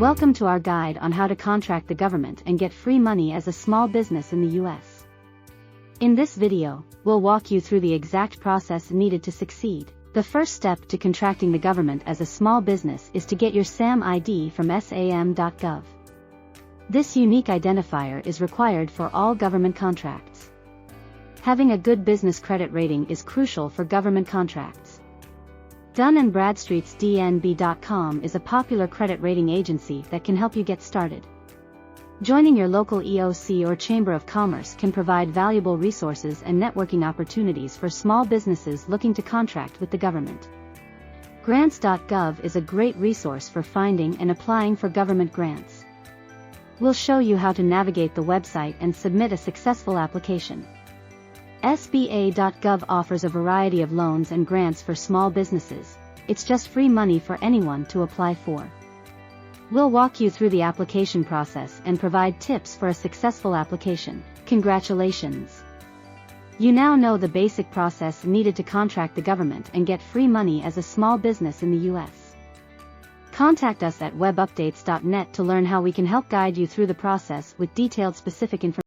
Welcome to our guide on how to contract the government and get free money as a small business in the US. In this video, we'll walk you through the exact process needed to succeed. The first step to contracting the government as a small business is to get your SAM ID from sam.gov. This unique identifier is required for all government contracts. Having a good business credit rating is crucial for government contracts. Dun & Bradstreet's DNB.com is a popular credit rating agency that can help you get started. Joining your local EOC or Chamber of Commerce can provide valuable resources and networking opportunities for small businesses looking to contract with the government. Grants.gov is a great resource for finding and applying for government grants. We'll show you how to navigate the website and submit a successful application. SBA.gov offers a variety of loans and grants for small businesses. It's just free money for anyone to apply for. We'll walk you through the application process and provide tips for a successful application. Congratulations! You now know the basic process needed to contract the government and get free money as a small business in the US. Contact us at webupdates.net to learn how we can help guide you through the process with detailed specific information.